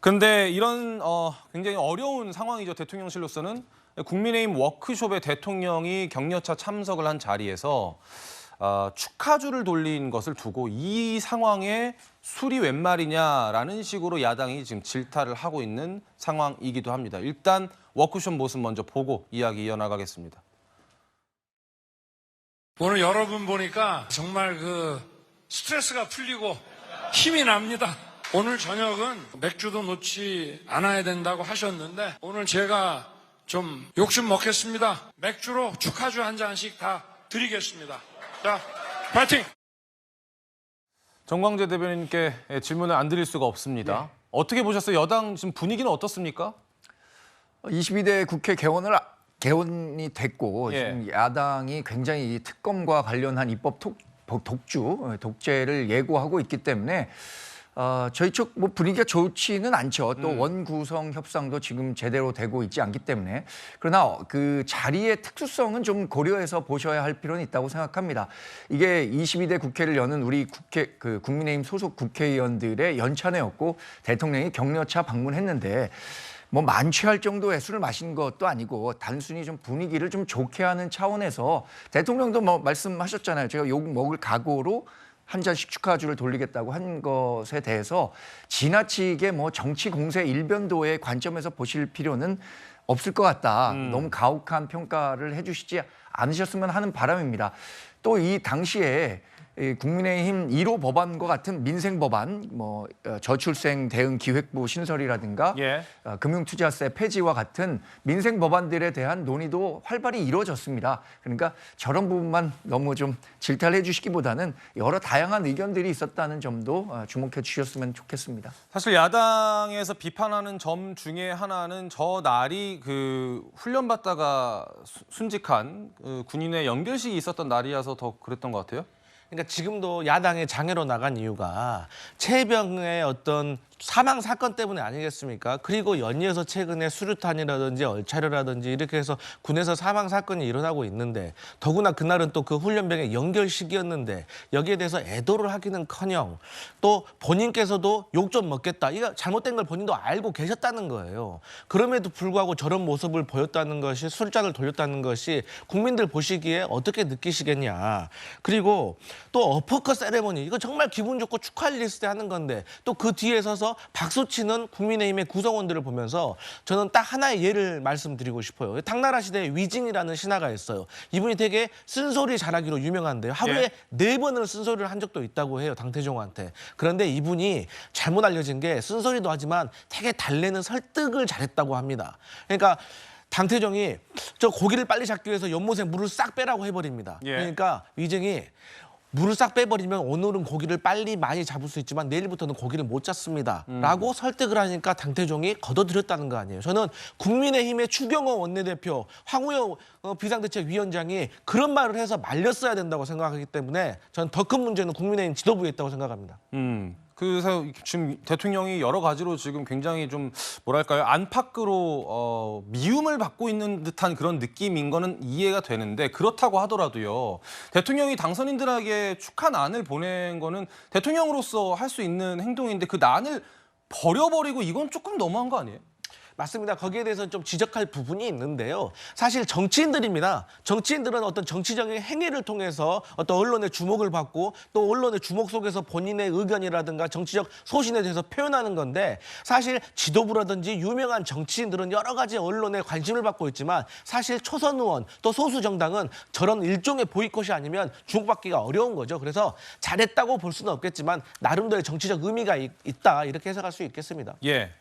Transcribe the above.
근데 이런 굉장히 어려운 상황이죠. 대통령실로서는 국민의힘 워크숍에 대통령이 격려차 참석을 한 자리에서 축하주를 돌린 것을 두고 이 상황에 술이 웬 말이냐라는 식으로 야당이 지금 질타를 하고 있는 상황이기도 합니다. 일단 워크숍 모습 먼저 보고 이야기 이어나가겠습니다. 오늘 여러분 보니까 정말 스트레스가 풀리고 힘이 납니다. 오늘 저녁은 맥주도 놓지 않아야 된다고 하셨는데 오늘 제가 좀 욕심 먹겠습니다. 맥주로 축하주 한 잔씩 다 드리겠습니다. 자, 파이팅! 정광재 대변인께 질문을 안 드릴 수가 없습니다. 네. 어떻게 보셨어요? 여당 지금 분위기는 어떻습니까? 22대 국회 개원이 됐고 지금 야당이 굉장히 이 특검과 관련한 입법 독재를 예고하고 있기 때문에 저희 쪽 분위기가 좋지는 않죠. 또 원구성 협상도 지금 제대로 되고 있지 않기 때문에. 그러나 그 자리의 특수성은 좀 고려해서 보셔야 할 필요는 있다고 생각합니다. 이게 22대 국회를 여는 우리 국민의힘 소속 국회의원들의 연찬회였고 대통령이 격려차 방문했는데 뭐 만취할 정도의 술을 마신 것도 아니고 단순히 좀 분위기를 좀 좋게 하는 차원에서 대통령도 뭐 말씀하셨잖아요. 제가 욕 먹을 각오로 한 잔씩 축하주를 돌리겠다고 한 것에 대해서 지나치게 뭐 정치 공세 일변도의 관점에서 보실 필요는 없을 것 같다. 너무 가혹한 평가를 해주시지 않으셨으면 하는 바람입니다. 또 이 당시에 국민의힘 1호 법안과 같은 민생 법안, 뭐 저출생 대응 기획부 신설이라든가 금융투자세 폐지와 같은 민생 법안들에 대한 논의도 활발히 이루어졌습니다. 그러니까 저런 부분만 너무 좀 질타를 해주시기보다는 여러 다양한 의견들이 있었다는 점도 주목해 주셨으면 좋겠습니다. 사실 야당에서 비판하는 점 중에 하나는 저 날이 훈련 받다가 순직한 군인의 연결식이 있었던 날이어서 더 그랬던 것 같아요. 그러니까 지금도 야당의 장애로 나간 이유가 최병의 어떤 사망 사건 때문에 아니겠습니까? 그리고 연이어서 최근에 수류탄이라든지 얼차려라든지 이렇게 해서 군에서 사망 사건이 일어나고 있는데 더구나 그날은 또 그 훈련병의 연결식이었는데 여기에 대해서 애도를 하기는커녕 또 본인께서도 욕 좀 먹겠다. 이거 잘못된 걸 본인도 알고 계셨다는 거예요. 그럼에도 불구하고 저런 모습을 보였다는 것이 술잔을 돌렸다는 것이 국민들 보시기에 어떻게 느끼시겠냐. 그리고 또 어퍼컷 세레머니 이거 정말 기분 좋고 축하할 일일 때 하는 건데 또 그 뒤에 서서 박수치는 국민의힘의 구성원들을 보면서 저는 딱 하나의 예를 말씀드리고 싶어요. 당나라 시대에 위징이라는 신하가 있어요. 이분이 되게 쓴소리 잘하기로 유명한데요. 하루에 4번을 쓴소리를 한 적도 있다고 해요. 당태종한테. 그런데 이분이 잘못 알려진 게 쓴소리도 하지만 되게 달래는 설득을 잘했다고 합니다. 그러니까 당태종이 저 고기를 빨리 잡기 위해서 연못에 물을 싹 빼라고 해버립니다. 그러니까 위징이 물을 싹 빼버리면 오늘은 고기를 빨리 많이 잡을 수 있지만 내일부터는 고기를 못 잡습니다. 라고 설득을 하니까 당태종이 거둬들였다는 거 아니에요. 저는 국민의힘의 추경호 원내대표, 황우여 비상대책위원장이 그런 말을 해서 말렸어야 된다고 생각하기 때문에 저는 더 큰 문제는 국민의힘 지도부에 있다고 생각합니다. 그래서 지금 대통령이 여러 가지로 지금 굉장히 좀 뭐랄까요 안팎으로 미움을 받고 있는 듯한 그런 느낌인 거는 이해가 되는데 그렇다고 하더라도요 대통령이 당선인들에게 축하난을 보낸 거는 대통령으로서 할 수 있는 행동인데 그 난을 버려버리고 이건 조금 너무한 거 아니에요? 맞습니다. 거기에 대해서 좀 지적할 부분이 있는데요. 사실 정치인들입니다. 정치인들은 어떤 정치적인 행위를 통해서 어떤 언론의 주목을 받고 또 언론의 주목 속에서 본인의 의견이라든가 정치적 소신에 대해서 표현하는 건데 사실 지도부라든지 유명한 정치인들은 여러 가지 언론에 관심을 받고 있지만 사실 초선 의원 또 소수 정당은 저런 일종의 보이콧이 아니면 주목받기가 어려운 거죠. 그래서 잘했다고 볼 수는 없겠지만 나름대로의 정치적 의미가 있다 이렇게 해석할 수 있겠습니다. 예.